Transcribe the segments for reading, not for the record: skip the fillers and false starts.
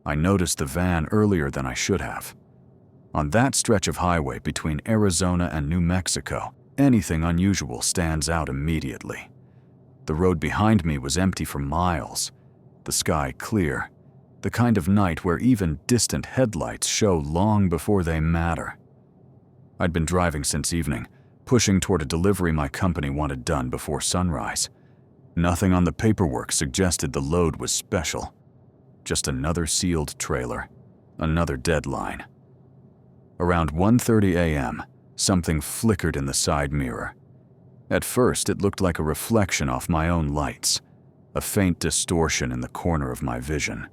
I noticed the van earlier than I should have. On that stretch of highway between Arizona and New Mexico, anything unusual stands out immediately. The road behind me was empty for miles, the sky clear, the kind of night where even distant headlights show long before they matter. I'd been driving since evening, pushing toward a delivery my company wanted done before sunrise. Nothing on the paperwork suggested the load was special. Just another sealed trailer, another deadline. Around 1:30 a.m., something flickered in the side mirror. At first, it looked like a reflection off my own lights, a faint distortion in the corner of my vision.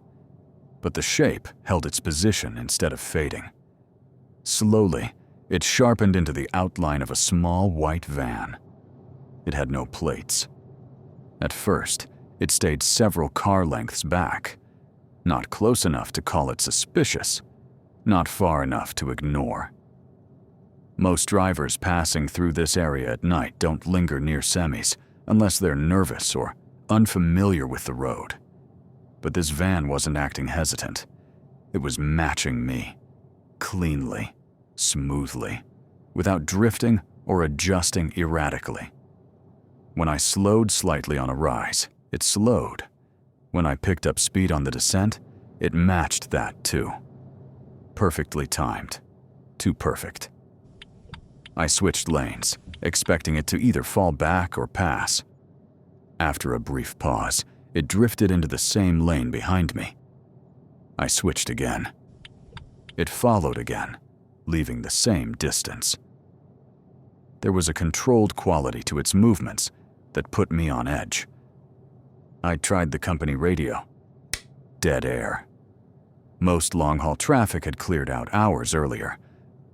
But the shape held its position instead of fading. Slowly, it sharpened into the outline of a small white van. It had no plates. At first, it stayed several car lengths back, not close enough to call it suspicious, not far enough to ignore. Most drivers passing through this area at night don't linger near semis unless they're nervous or unfamiliar with the road. But this van wasn't acting hesitant. It was matching me, cleanly, smoothly, without drifting or adjusting erratically. When I slowed slightly on a rise, it slowed. When I picked up speed on the descent, it matched that too. Perfectly timed. Too perfect. I switched lanes, expecting it to either fall back or pass. After a brief pause, it drifted into the same lane behind me. I switched again. It followed again, leaving the same distance. There was a controlled quality to its movements that put me on edge. I tried the company radio. Dead air. Most long-haul traffic had cleared out hours earlier.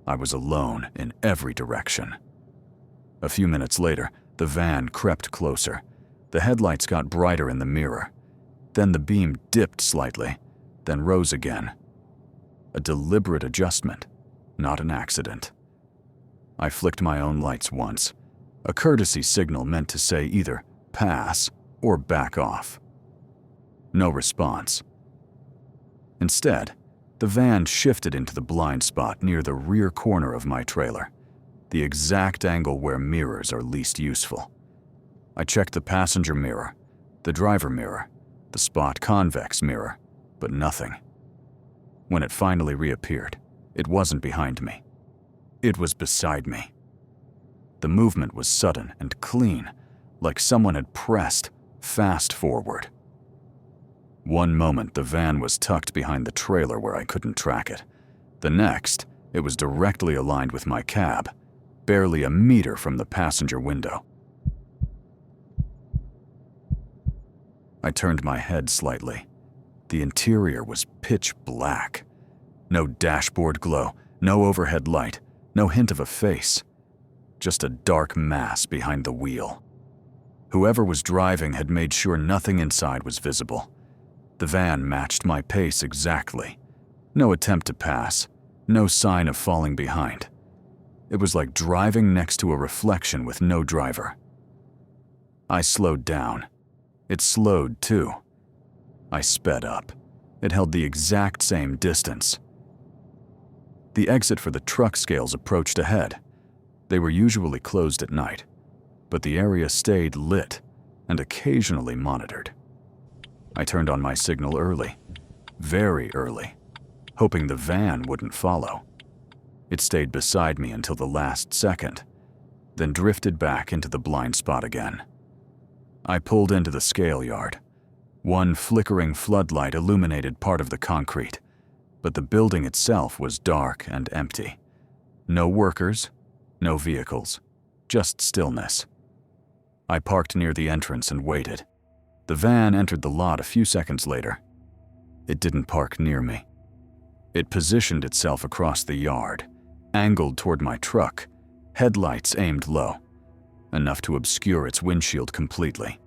I was alone in every direction. A few minutes later, the van crept closer. The headlights got brighter in the mirror. Then the beam dipped slightly, then rose again. A deliberate adjustment, not an accident. I flicked my own lights once, a courtesy signal meant to say either pass or back off. No response. Instead, the van shifted into the blind spot near the rear corner of my trailer, the exact angle where mirrors are least useful. I checked the passenger mirror, the driver mirror, the spot convex mirror, but nothing. When it finally reappeared, it wasn't behind me. It was beside me. The movement was sudden and clean, like someone had pressed fast forward. One moment, the van was tucked behind the trailer where I couldn't track it. The next, it was directly aligned with my cab, barely a meter from the passenger window. I turned my head slightly. The interior was pitch black. No dashboard glow, no overhead light, no hint of a face. Just a dark mass behind the wheel. Whoever was driving had made sure nothing inside was visible. The van matched my pace exactly. No attempt to pass, no sign of falling behind. It was like driving next to a reflection with no driver. I slowed down. It slowed too. I sped up. It held the exact same distance. The exit for the truck scales approached ahead. They were usually closed at night, but the area stayed lit and occasionally monitored. I turned on my signal early, very early, hoping the van wouldn't follow. It stayed beside me until the last second, then drifted back into the blind spot again. I pulled into the scale yard. One flickering floodlight illuminated part of the concrete, but the building itself was dark and empty. No workers, no vehicles, just stillness. I parked near the entrance and waited. The van entered the lot a few seconds later. It didn't park near me. It positioned itself across the yard, angled toward my truck, headlights aimed low, enough to obscure its windshield completely.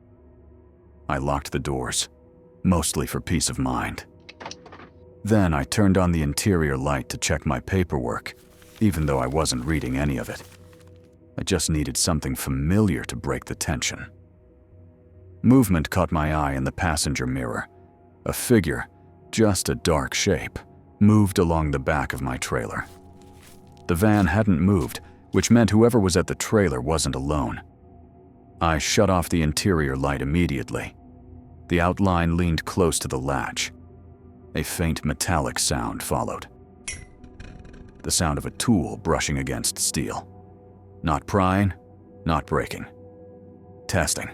I locked the doors, mostly for peace of mind. Then I turned on the interior light to check my paperwork, even though I wasn't reading any of it. I just needed something familiar to break the tension. Movement caught my eye in the passenger mirror. A figure, just a dark shape, moved along the back of my trailer. The van hadn't moved, which meant whoever was at the trailer wasn't alone. I shut off the interior light immediately. The outline leaned close to the latch. A faint metallic sound followed. The sound of a tool brushing against steel. Not prying, not breaking. Testing.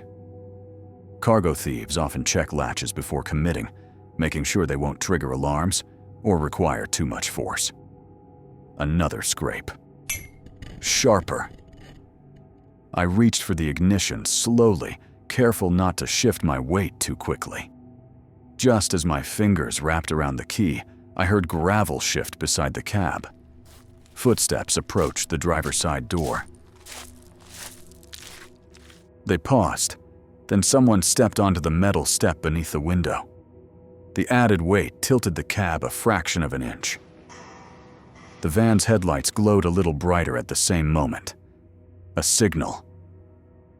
Cargo thieves often check latches before committing, making sure they won't trigger alarms or require too much force. Another scrape. Sharper. I reached for the ignition slowly, careful not to shift my weight too quickly. Just as my fingers wrapped around the key, I heard gravel shift beside the cab. Footsteps approached the driver's side door. They paused, then someone stepped onto the metal step beneath the window. The added weight tilted the cab a fraction of an inch. The van's headlights glowed a little brighter at the same moment. A signal.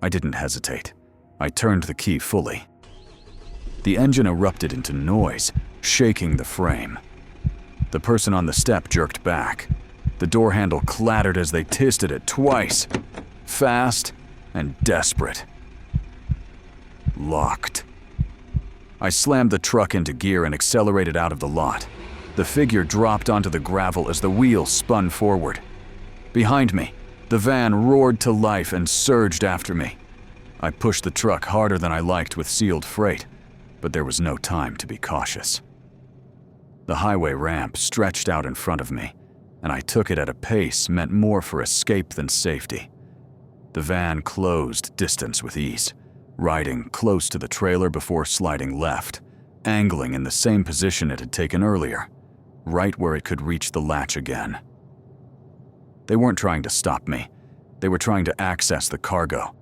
I didn't hesitate. I turned the key fully. The engine erupted into noise, shaking the frame. The person on the step jerked back. The door handle clattered as they twisted it twice. Fast and desperate. Locked. I slammed the truck into gear and accelerated out of the lot. The figure dropped onto the gravel as the wheels spun forward. Behind me, the van roared to life and surged after me. I pushed the truck harder than I liked with sealed freight, but there was no time to be cautious. The highway ramp stretched out in front of me, and I took it at a pace meant more for escape than safety. The van closed distance with ease, riding close to the trailer before sliding left, angling in the same position it had taken earlier, right where it could reach the latch again. They weren't trying to stop me. They were trying to access the cargo.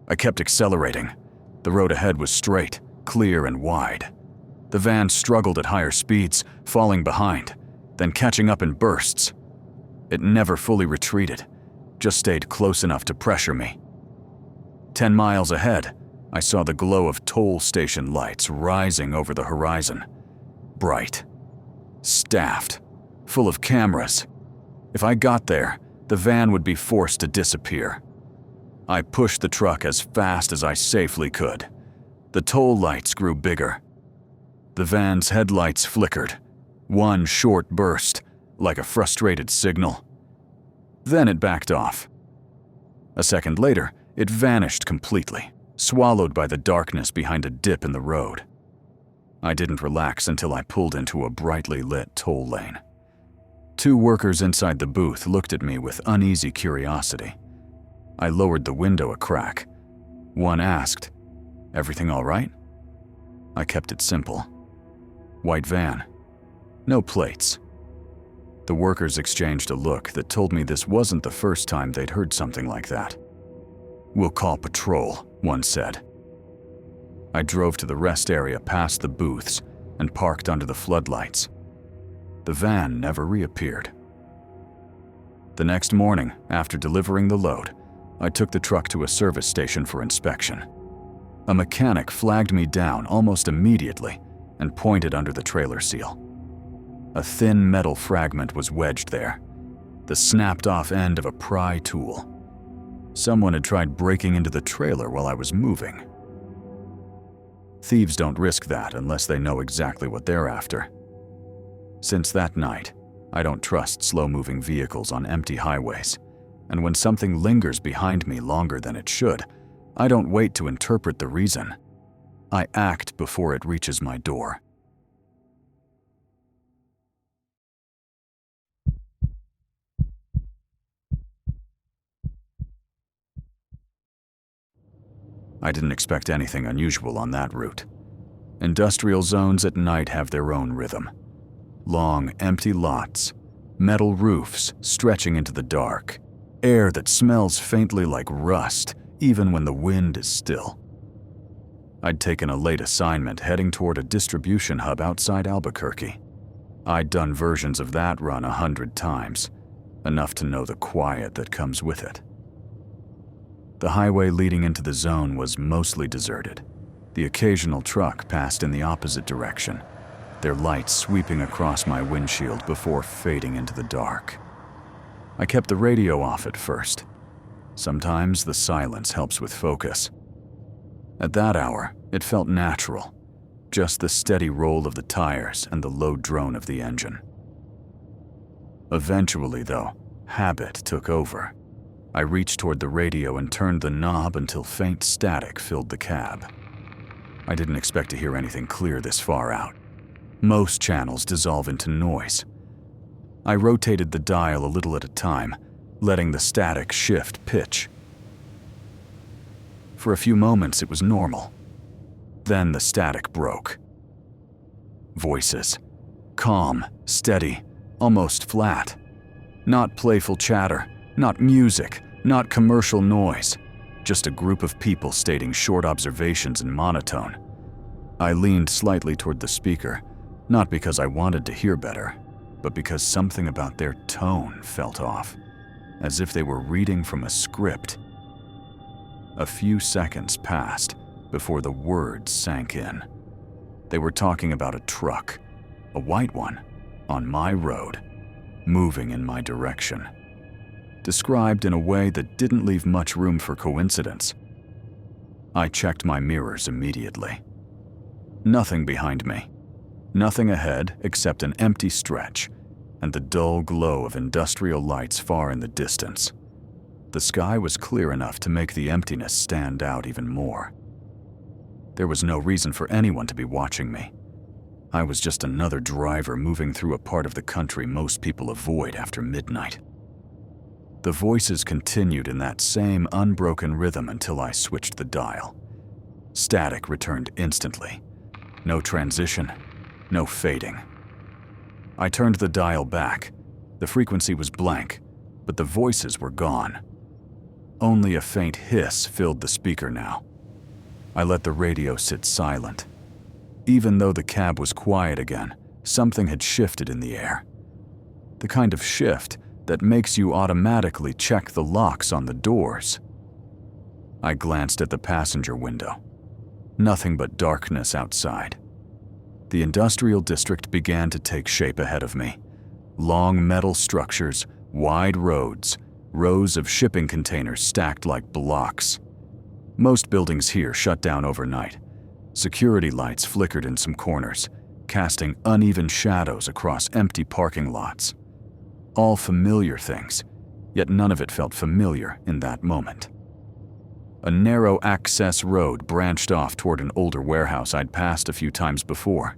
I kept accelerating. The road ahead was straight, clear and wide. The van struggled at higher speeds, falling behind, then catching up in bursts. It never fully retreated, just stayed close enough to pressure me. 10 miles ahead, I saw the glow of toll station lights rising over the horizon. Bright. Staffed. Full of cameras. If I got there, the van would be forced to disappear. I pushed the truck as fast as I safely could. The toll lights grew bigger. The van's headlights flickered. One short burst, like a frustrated signal. Then it backed off. A second later, it vanished completely, swallowed by the darkness behind a dip in the road. I didn't relax until I pulled into a brightly lit toll lane. 2 workers inside the booth looked at me with uneasy curiosity. I lowered the window a crack. One asked, "Everything all right?" I kept it simple. White van. No plates. The workers exchanged a look that told me this wasn't the first time they'd heard something like that. "We'll call patrol," one said. I drove to the rest area past the booths and parked under the floodlights. The van never reappeared. The next morning, after delivering the load, I took the truck to a service station for inspection. A mechanic flagged me down almost immediately and pointed under the trailer seal. A thin metal fragment was wedged there, the snapped-off end of a pry tool. Someone had tried breaking into the trailer while I was moving. Thieves don't risk that unless they know exactly what they're after. Since that night, I don't trust slow-moving vehicles on empty highways, and when something lingers behind me longer than it should, I don't wait to interpret the reason. I act before it reaches my door. I didn't expect anything unusual on that route. Industrial zones at night have their own rhythm. Long, empty lots, metal roofs stretching into the dark, air that smells faintly like rust even when the wind is still. I'd taken a late assignment heading toward a distribution hub outside Albuquerque. I'd done versions of that run 100 times, enough to know the quiet that comes with it. The highway leading into the zone was mostly deserted. The occasional truck passed in the opposite direction. their lights sweeping across my windshield before fading into the dark. I kept the radio off at first. Sometimes the silence helps with focus. At that hour, it felt natural, just the steady roll of the tires and the low drone of the engine. Eventually, though, habit took over. I reached toward the radio and turned the knob until faint static filled the cab. I didn't expect to hear anything clear this far out. Most channels dissolve into noise. I rotated the dial a little at a time, letting the static shift pitch. For a few moments, it was normal. Then the static broke. Voices. Calm, steady, almost flat. Not playful chatter, not music, not commercial noise. Just a group of people stating short observations in monotone. I leaned slightly toward the speaker, not because I wanted to hear better, but because something about their tone felt off, as if they were reading from a script. A few seconds passed before the words sank in. They were talking about a truck, a white one, on my road, moving in my direction. Described in a way that didn't leave much room for coincidence. I checked my mirrors immediately. Nothing behind me. Nothing ahead except an empty stretch and the dull glow of industrial lights far in the distance. The sky was clear enough to make the emptiness stand out even more. There was no reason for anyone to be watching me. I was just another driver moving through a part of the country most people avoid after midnight. The voices continued in that same unbroken rhythm until I switched the dial. Static returned instantly. No transition, no fading. I turned the dial back. The frequency was blank, but the voices were gone. Only a faint hiss filled the speaker now. I let the radio sit silent. Even though the cab was quiet again, something had shifted in the air. The kind of shift that makes you automatically check the locks on the doors. I glanced at the passenger window. Nothing but darkness outside. The industrial district began to take shape ahead of me. Long metal structures, wide roads, rows of shipping containers stacked like blocks. Most buildings here shut down overnight. Security lights flickered in some corners, casting uneven shadows across empty parking lots. All familiar things, yet none of it felt familiar in that moment. A narrow access road branched off toward an older warehouse I'd passed a few times before.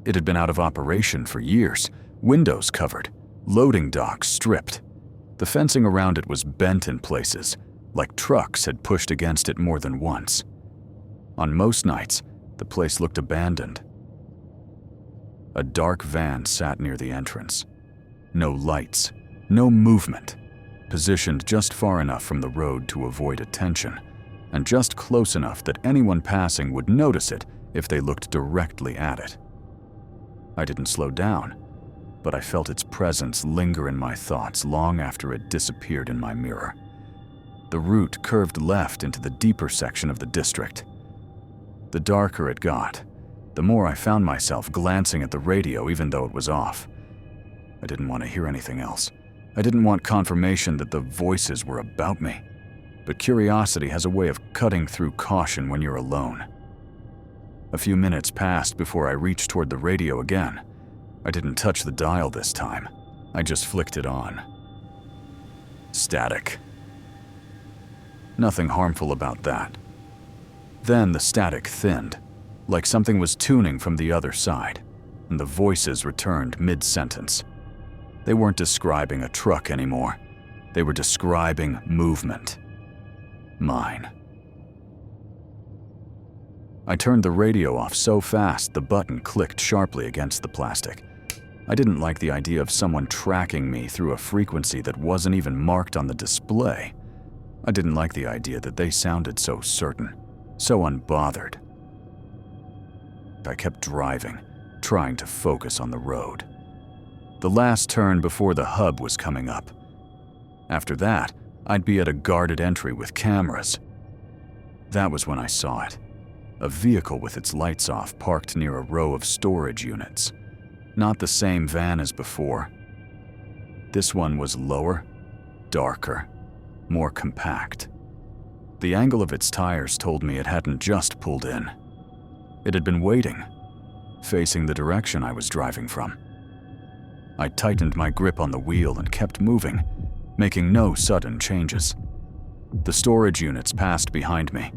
It had been out of operation for years, windows covered, loading docks stripped. The fencing around it was bent in places, like trucks had pushed against it more than once. On most nights, the place looked abandoned. A dark van sat near the entrance. No lights, no movement, positioned just far enough from the road to avoid attention, and just close enough that anyone passing would notice it if they looked directly at it. I didn't slow down, but I felt its presence linger in my thoughts long after it disappeared in my mirror. The route curved left into the deeper section of the district. The darker it got, the more I found myself glancing at the radio even though it was off. I didn't want to hear anything else. I didn't want confirmation that the voices were about me. But curiosity has a way of cutting through caution when you're alone. A few minutes passed before I reached toward the radio again. I didn't touch the dial this time. I just flicked it on. Static. Nothing harmful about that. Then the static thinned, like something was tuning from the other side, and the voices returned mid-sentence. They weren't describing a truck anymore. They were describing movement. Mine. I turned the radio off so fast the button clicked sharply against the plastic. I didn't like the idea of someone tracking me through a frequency that wasn't even marked on the display. I didn't like the idea that they sounded so certain, so unbothered. I kept driving, trying to focus on the road. The last turn before the hub was coming up. After that, I'd be at a guarded entry with cameras. That was when I saw it. a vehicle with its lights off parked near a row of storage units. Not the same van as before. This one was lower, darker, more compact. The angle of its tires told me it hadn't just pulled in. It had been waiting, facing the direction I was driving from. I tightened my grip on the wheel and kept moving, making no sudden changes. The storage units passed behind me,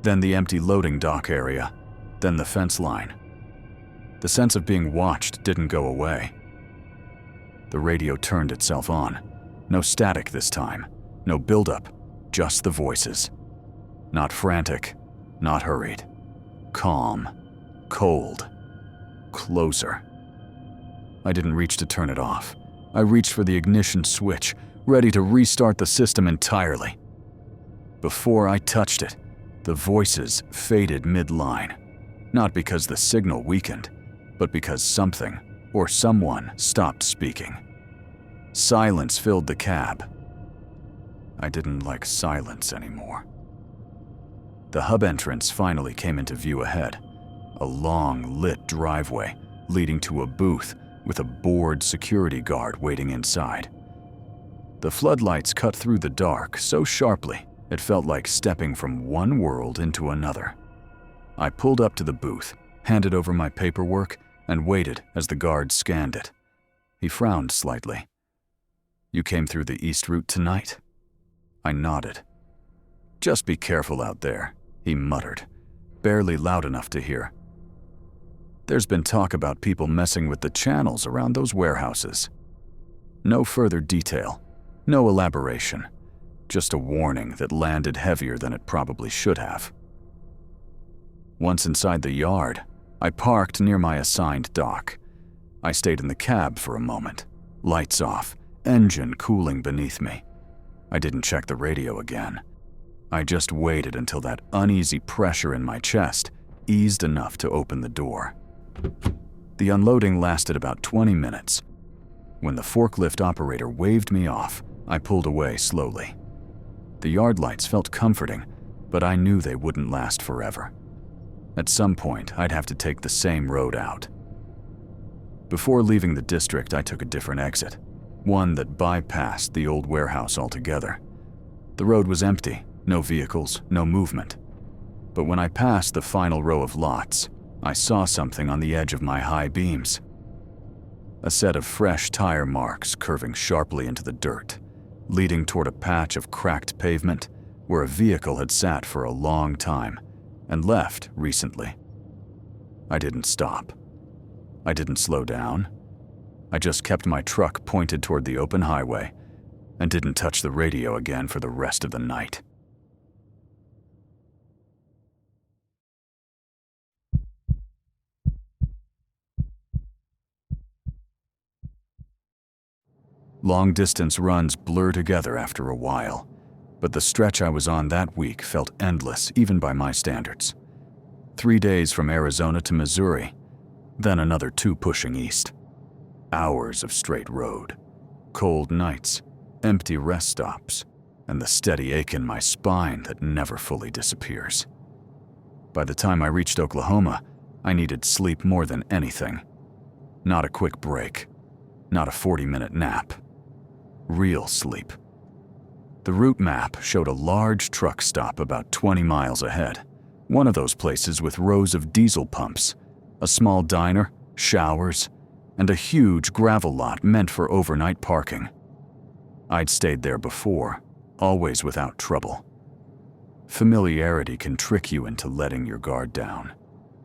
then the empty loading dock area, then the fence line. The sense of being watched didn't go away. The radio turned itself on. No static this time, no buildup, just the voices. Not frantic, not hurried. Calm, cold, closer. I didn't reach to turn it off. I reached for the ignition switch, ready to restart the system entirely. Before I touched it, the voices faded mid-line. Not because the signal weakened, but because something or someone stopped speaking. Silence filled the cab. I didn't like silence anymore. The hub entrance finally came into view ahead, a long, lit driveway leading to a booth with a bored security guard waiting inside. The floodlights cut through the dark so sharply it felt like stepping from one world into another. I pulled up to the booth, handed over my paperwork, and waited as the guard scanned it. He frowned slightly. "You came through the east route tonight?" I nodded. "Just be careful out there," he muttered, barely loud enough to hear. "There's been talk about people messing with the channels around those warehouses." No further detail, no elaboration, just a warning that landed heavier than it probably should have. Once inside the yard, I parked near my assigned dock. I stayed in the cab for a moment, lights off, engine cooling beneath me. I didn't check the radio again. I just waited until that uneasy pressure in my chest eased enough to open the door. The unloading lasted about 20 minutes. When the forklift operator waved me off, I pulled away slowly. The yard lights felt comforting, but I knew they wouldn't last forever. At some point, I'd have to take the same road out. Before leaving the district, I took a different exit, one that bypassed the old warehouse altogether. The road was empty, no vehicles, no movement. But when I passed the final row of lots, I saw something on the edge of my high beams. A set of fresh tire marks curving sharply into the dirt, leading toward a patch of cracked pavement where a vehicle had sat for a long time and left recently. I didn't stop. I didn't slow down. I just kept my truck pointed toward the open highway and didn't touch the radio again for the rest of the night. Long-distance runs blur together after a while, but the stretch I was on that week felt endless even by my standards. 3 days from Arizona to Missouri, then another 2 pushing east. Hours of straight road, cold nights, empty rest stops, and the steady ache in my spine that never fully disappears. By the time I reached Oklahoma, I needed sleep more than anything. Not a quick break, not a 40-minute nap. Real sleep. The route map showed a large truck stop about 20 miles ahead, one of those places with rows of diesel pumps, a small diner, showers, and a huge gravel lot meant for overnight parking. I'd stayed there before, always without trouble. Familiarity can trick you into letting your guard down,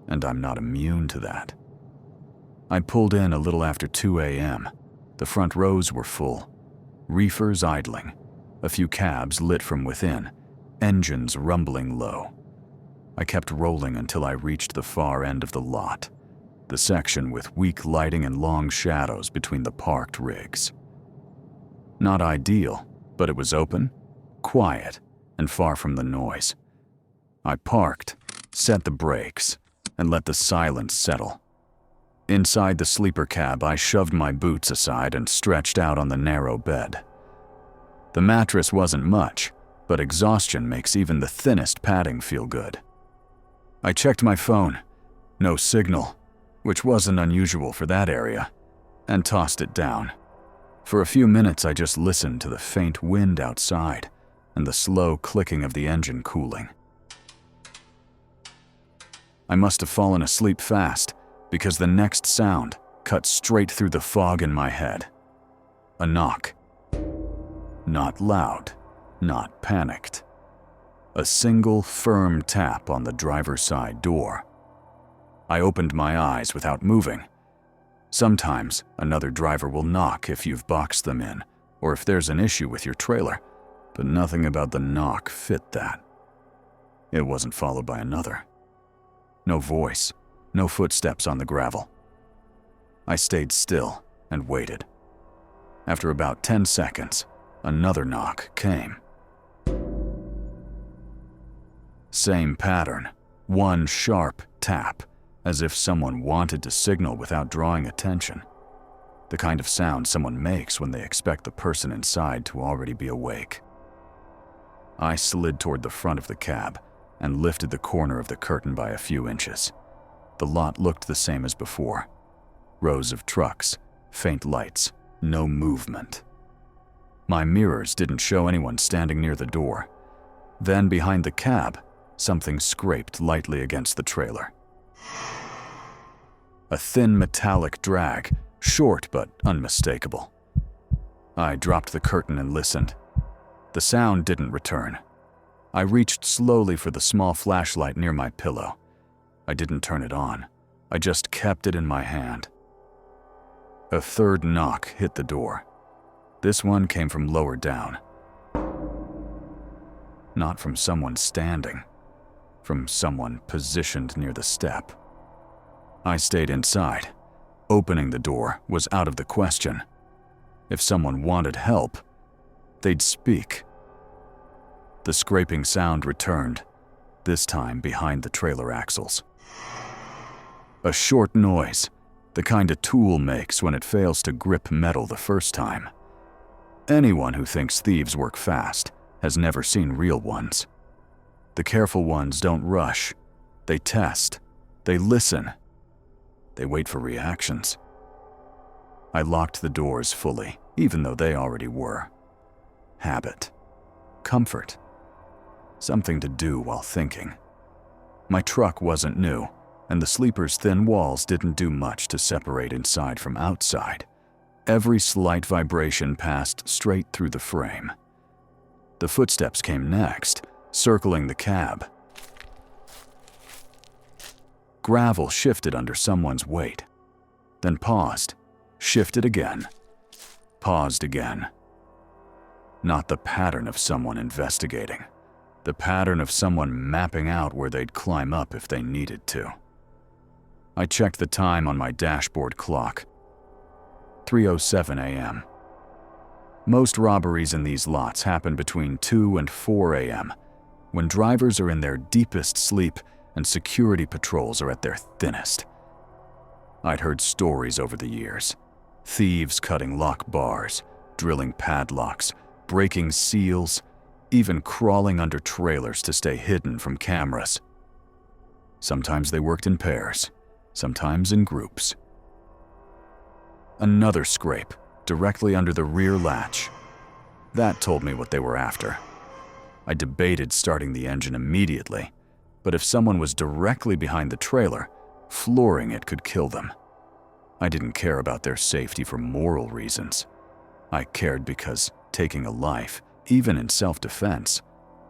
and I'm not immune to that. I pulled in a little after 2 a.m. The front rows were full, reefers idling, a few cabs lit from within, engines rumbling low. I kept rolling until I reached the far end of the lot, the section with weak lighting and long shadows between the parked rigs. Not ideal, but it was open, quiet, and far from the noise. I parked, set the brakes, and let the silence settle. Inside the sleeper cab, I shoved my boots aside and stretched out on the narrow bed. The mattress wasn't much, but exhaustion makes even the thinnest padding feel good. I checked my phone. No signal, which wasn't unusual for that area, and tossed it down. For a few minutes, I just listened to the faint wind outside and the slow clicking of the engine cooling. I must have fallen asleep fast, because the next sound cut straight through the fog in my head. A knock. Not loud, not panicked. A single firm tap on the driver's side door. I opened my eyes without moving. Sometimes another driver will knock if you've boxed them in, or if there's an issue with your trailer, but nothing about the knock fit that. It wasn't followed by another. No voice, no footsteps on the gravel. I stayed still and waited. After about 10 seconds, another knock came. Same pattern, one sharp tap, as if someone wanted to signal without drawing attention. The kind of sound someone makes when they expect the person inside to already be awake. I slid toward the front of the cab and lifted the corner of the curtain by a few inches. The lot looked the same as before. Rows of trucks, faint lights, no movement. My mirrors didn't show anyone standing near the door. Then behind the cab, something scraped lightly against the trailer. A thin metallic drag, short but unmistakable. I dropped the curtain and listened. The sound didn't return. I reached slowly for the small flashlight near my pillow. I didn't turn it on. I just kept it in my hand. A third knock hit the door. This one came from lower down. Not from someone standing, from someone positioned near the step. I stayed inside. Opening the door was out of the question. If someone wanted help, they'd speak. The scraping sound returned, this time behind the trailer axles. A short noise, the kind a tool makes when it fails to grip metal the first time. Anyone who thinks thieves work fast has never seen real ones. The careful ones don't rush. They test. They listen. They wait for reactions. I locked the doors fully, even though they already were. Habit. Comfort. Something to do while thinking. My truck wasn't new, and the sleeper's thin walls didn't do much to separate inside from outside. Every slight vibration passed straight through the frame. The footsteps came next, circling the cab. Gravel shifted under someone's weight, then paused, shifted again, paused again. Not the pattern of someone investigating. The pattern of someone mapping out where they'd climb up if they needed to. I checked the time on my dashboard clock. 3:07 a.m. Most robberies in these lots happen between 2 and 4 a.m., when drivers are in their deepest sleep and security patrols are at their thinnest. I'd heard stories over the years. Thieves cutting lock bars, drilling padlocks, breaking seals, even crawling under trailers to stay hidden from cameras. Sometimes they worked in pairs, sometimes in groups. Another scrape, directly under the rear latch. That told me what they were after. I debated starting the engine immediately, but if someone was directly behind the trailer, flooring it could kill them. I didn't care about their safety for moral reasons. I cared because taking a life, even in self-defense,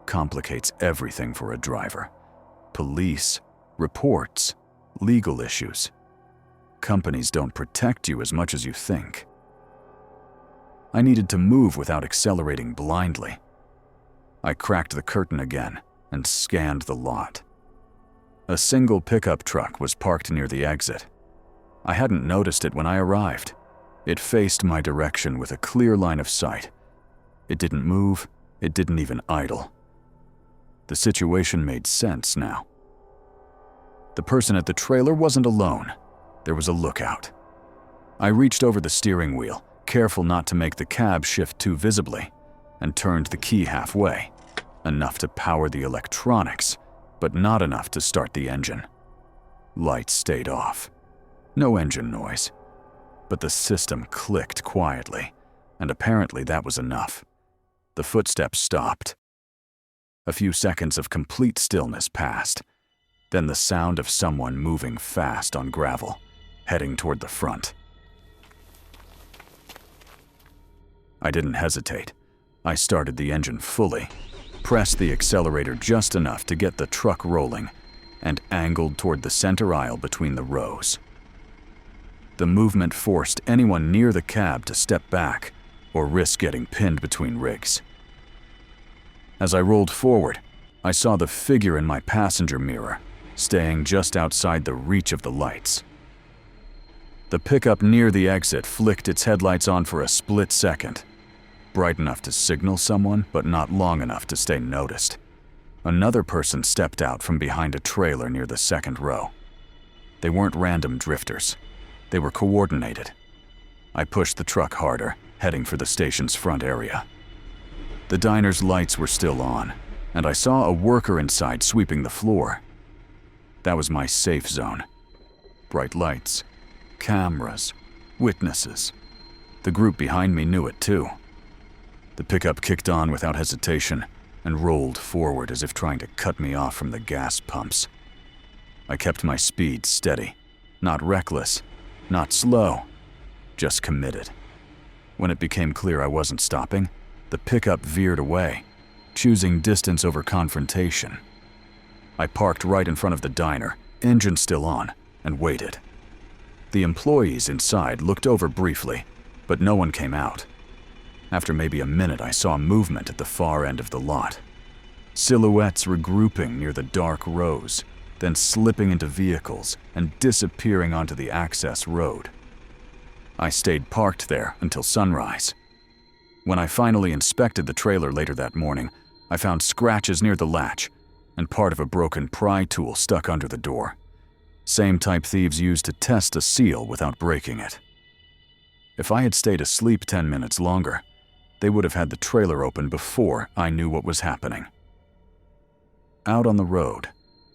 complicates everything for a driver. Police, reports, legal issues. Companies don't protect you as much as you think. I needed to move without accelerating blindly. I cracked the curtain again and scanned the lot. A single pickup truck was parked near the exit. I hadn't noticed it when I arrived. It faced my direction with a clear line of sight. It didn't move, it didn't even idle. The situation made sense now. The person at the trailer wasn't alone. There was a lookout. I reached over the steering wheel, careful not to make the cab shift too visibly, and turned the key halfway, enough to power the electronics, but not enough to start the engine. Lights stayed off. No engine noise. But the system clicked quietly, and apparently that was enough. The footsteps stopped. A few seconds of complete stillness passed, then the sound of someone moving fast on gravel, heading toward the front. I didn't hesitate. I started the engine fully, pressed the accelerator just enough to get the truck rolling, and angled toward the center aisle between the rows. The movement forced anyone near the cab to step back or risk getting pinned between rigs. As I rolled forward, I saw the figure in my passenger mirror, staying just outside the reach of the lights. The pickup near the exit flicked its headlights on for a split second, bright enough to signal someone, but not long enough to stay noticed. Another person stepped out from behind a trailer near the second row. They weren't random drifters. They were coordinated. I pushed the truck harder, heading for the station's front area. The diner's lights were still on, and I saw a worker inside sweeping the floor. That was my safe zone. Bright lights, cameras, witnesses. The group behind me knew it too. The pickup kicked on without hesitation and rolled forward as if trying to cut me off from the gas pumps. I kept my speed steady, not reckless, not slow, just committed. When it became clear I wasn't stopping, the pickup veered away, choosing distance over confrontation. I parked right in front of the diner, engine still on, and waited. The employees inside looked over briefly, but no one came out. After maybe a minute, I saw movement at the far end of the lot. Silhouettes regrouping near the dark rows, then slipping into vehicles and disappearing onto the access road. I stayed parked there until sunrise. When I finally inspected the trailer later that morning, I found scratches near the latch and part of a broken pry tool stuck under the door. Same type thieves used to test a seal without breaking it. If I had stayed asleep 10 minutes longer, they would have had the trailer open before I knew what was happening. Out on the road,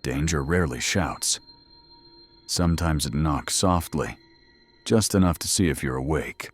danger rarely shouts. Sometimes it knocks softly, just enough to see if you're awake.